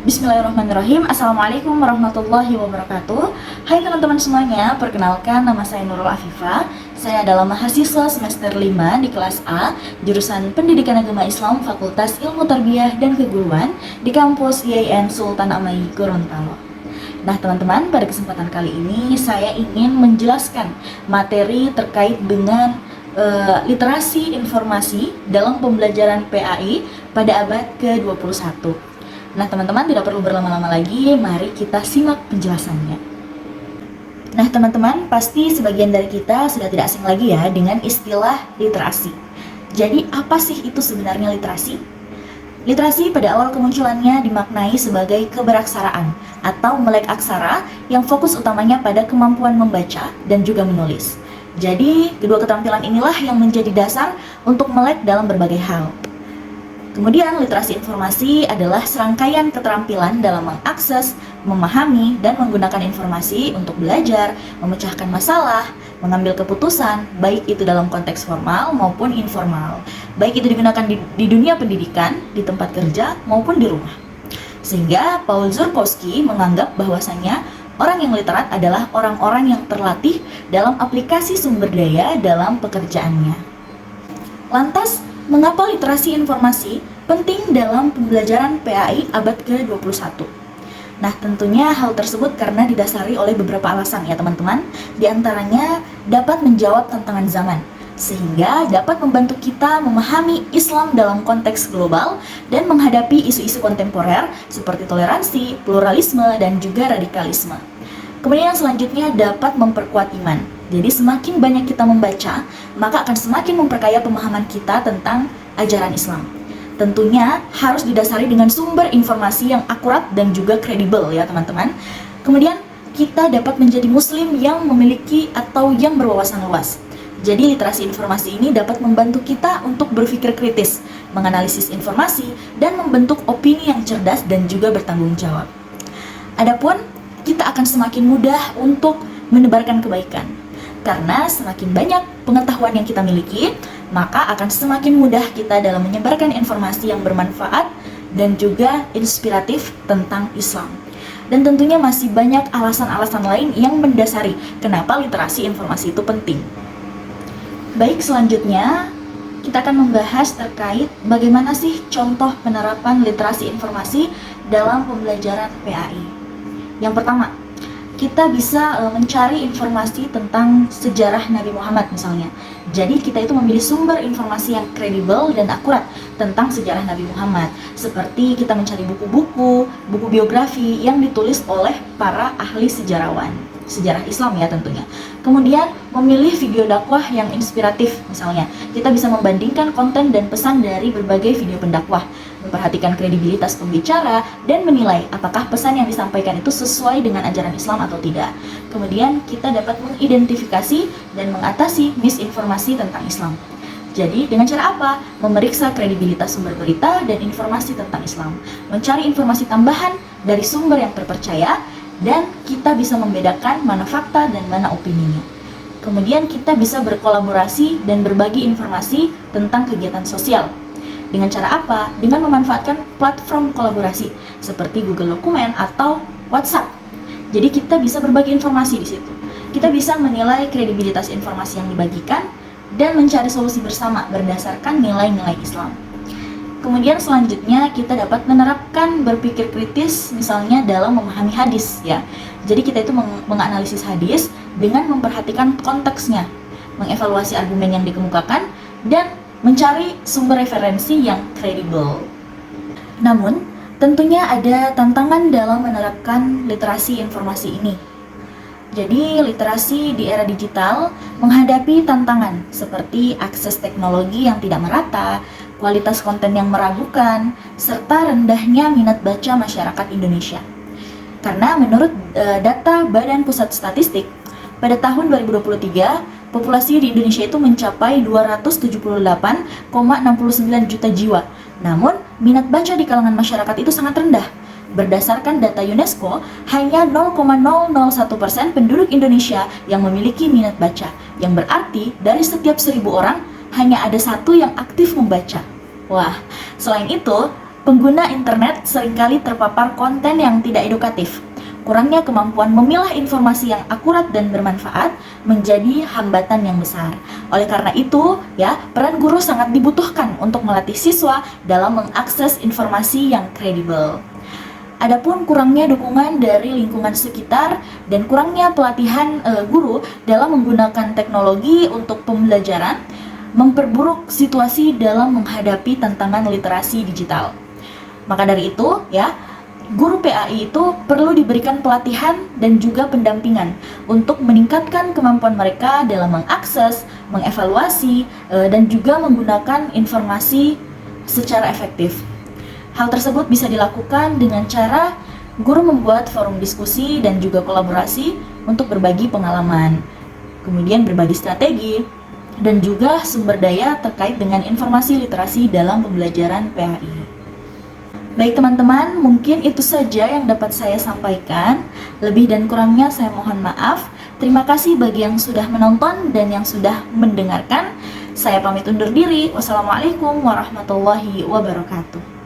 Bismillahirrahmanirrahim. Assalamualaikum warahmatullahi wabarakatuh. Hai teman-teman semuanya, perkenalkan nama saya Nurul Afifah. Saya adalah mahasiswa semester 5 di kelas A, jurusan Pendidikan Agama Islam, Fakultas Ilmu Tarbiyah dan Keguruan di kampus IAIN Sultan Amai Gorontalo. Nah teman-teman, pada kesempatan kali ini saya ingin menjelaskan materi terkait dengan literasi informasi dalam pembelajaran PAI pada abad ke-21. Nah teman-teman, tidak perlu berlama-lama lagi, mari kita simak penjelasannya. Nah teman-teman, pasti sebagian dari kita sudah tidak asing lagi ya dengan istilah literasi. Jadi apa sih itu sebenarnya literasi? Literasi pada awal kemunculannya dimaknai sebagai keberaksaraan atau melek aksara yang fokus utamanya pada kemampuan membaca dan juga menulis. Jadi kedua keterampilan inilah yang menjadi dasar untuk melek dalam berbagai hal. Kemudian literasi informasi adalah serangkaian keterampilan dalam mengakses, memahami, dan menggunakan informasi untuk belajar, memecahkan masalah, mengambil keputusan, baik itu dalam konteks formal maupun informal, baik itu digunakan di dunia pendidikan, di tempat kerja, maupun di rumah. Sehingga Paul Zurzkowski menganggap bahwasanya orang yang literat adalah orang-orang yang terlatih dalam aplikasi sumber daya dalam pekerjaannya. Lantas, mengapa literasi informasi penting dalam pembelajaran PAI abad ke-21? Nah, tentunya hal tersebut karena didasari oleh beberapa alasan ya teman-teman. Di antaranya dapat menjawab tantangan zaman, sehingga dapat membantu kita memahami Islam dalam konteks global dan menghadapi isu-isu kontemporer seperti toleransi, pluralisme, dan juga radikalisme. Kemudian selanjutnya dapat memperkuat iman. Jadi semakin banyak kita membaca, maka akan semakin memperkaya pemahaman kita tentang ajaran Islam. Tentunya harus didasari dengan sumber informasi yang akurat dan juga kredibel ya teman-teman. Kemudian kita dapat menjadi muslim yang memiliki atau yang berwawasan luas. Jadi literasi informasi ini dapat membantu kita untuk berpikir kritis, menganalisis informasi, dan membentuk opini yang cerdas dan juga bertanggung jawab. Adapun kita akan semakin mudah untuk menebarkan kebaikan. Karena semakin banyak pengetahuan yang kita miliki, maka akan semakin mudah kita dalam menyebarkan informasi yang bermanfaat dan juga inspiratif tentang Islam. Dan tentunya masih banyak alasan-alasan lain yang mendasari kenapa literasi informasi itu penting. Baik, selanjutnya kita akan membahas terkait bagaimana sih contoh penerapan literasi informasi dalam pembelajaran PAI. Yang pertama, kita bisa mencari informasi tentang sejarah Nabi Muhammad misalnya. Jadi kita itu memilih sumber informasi yang kredibel dan akurat tentang sejarah Nabi Muhammad. Seperti kita mencari buku-buku, buku biografi yang ditulis oleh para ahli sejarawan, sejarah Islam ya tentunya. Kemudian memilih video dakwah yang inspiratif misalnya. Kita bisa membandingkan konten dan pesan dari berbagai video pendakwah, memperhatikan kredibilitas pembicara, dan menilai apakah pesan yang disampaikan itu sesuai dengan ajaran Islam atau tidak. Kemudian kita dapat mengidentifikasi dan mengatasi misinformasi tentang Islam. Jadi dengan cara apa? Memeriksa kredibilitas sumber berita dan informasi tentang Islam, mencari informasi tambahan dari sumber yang terpercaya, dan kita bisa membedakan mana fakta dan mana opininya. Kemudian kita bisa berkolaborasi dan berbagi informasi tentang kegiatan sosial. Dengan cara apa? Dengan memanfaatkan platform kolaborasi seperti Google Dokumen atau WhatsApp. Jadi kita bisa berbagi informasi di situ. Kita bisa menilai kredibilitas informasi yang dibagikan dan mencari solusi bersama berdasarkan nilai-nilai Islam. Kemudian selanjutnya kita dapat menerapkan berpikir kritis misalnya dalam memahami hadis ya. Jadi kita itu menganalisis hadis dengan memperhatikan konteksnya, mengevaluasi argumen yang dikemukakan, dan mencari sumber referensi yang kredibel. Namun, tentunya ada tantangan dalam menerapkan literasi informasi ini. Jadi, literasi di era digital menghadapi tantangan seperti akses teknologi yang tidak merata, kualitas konten yang meragukan, serta rendahnya minat baca masyarakat Indonesia. Karena menurut data Badan Pusat Statistik, pada tahun 2023, populasi di Indonesia itu mencapai 278,69 juta jiwa. Namun, minat baca di kalangan masyarakat itu sangat rendah. Berdasarkan data UNESCO, hanya 0,001% penduduk Indonesia yang memiliki minat baca, yang berarti dari setiap 1.000 orang, hanya ada satu yang aktif membaca. Wah, selain itu, Pengguna internet seringkali terpapar konten yang tidak edukatif. Kurangnya kemampuan memilah informasi yang akurat dan bermanfaat menjadi hambatan yang besar. Oleh karena itu, ya, peran guru sangat dibutuhkan untuk melatih siswa dalam mengakses informasi yang kredibel. Adapun kurangnya dukungan dari lingkungan sekitar dan kurangnya pelatihan guru dalam menggunakan teknologi untuk pembelajaran memperburuk situasi dalam menghadapi tantangan literasi digital. Maka dari itu, ya, guru PAI itu perlu diberikan pelatihan dan juga pendampingan untuk meningkatkan kemampuan mereka dalam mengakses, mengevaluasi, dan juga menggunakan informasi secara efektif. Hal tersebut bisa dilakukan dengan cara guru membuat forum diskusi dan juga kolaborasi untuk berbagi pengalaman, kemudian berbagi strategi, dan juga sumber daya terkait dengan informasi literasi dalam pembelajaran PAI. Baik teman-teman, mungkin itu saja yang dapat saya sampaikan. Lebih dan kurangnya saya mohon maaf. Terima kasih bagi yang sudah menonton dan yang sudah mendengarkan. Saya pamit undur diri. Wassalamualaikum warahmatullahi wabarakatuh.